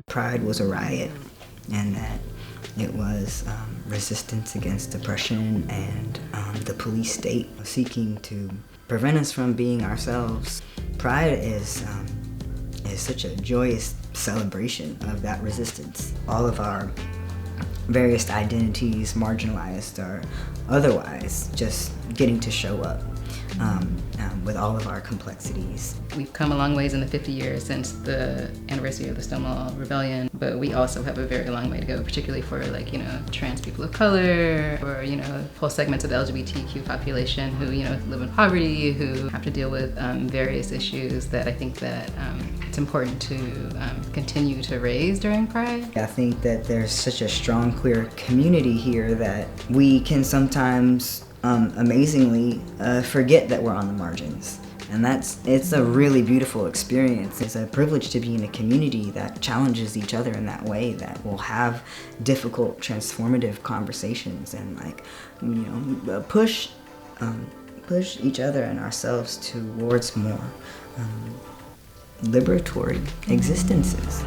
Pride was a riot, and that it was resistance against oppression and the police state seeking to prevent us from being ourselves. Pride is such a joyous celebration of that resistance. All of our various identities, marginalized or otherwise, just getting to show up with all of our complexities. We've come a long ways in the 50 years since the anniversary of the Stonewall Rebellion, but we also have a very long way to go, particularly for trans people of color, or whole segments of the LGBTQ population who live in poverty, who have to deal with various issues that I think that it's important to continue to raise during Pride. I think that there's such a strong queer community here that we can sometimes amazingly forget that we're on the margins, and it's a really beautiful experience. It's a privilege to be in a community that challenges each other in that way, that will have difficult transformative conversations and push each other and ourselves towards more liberatory existences.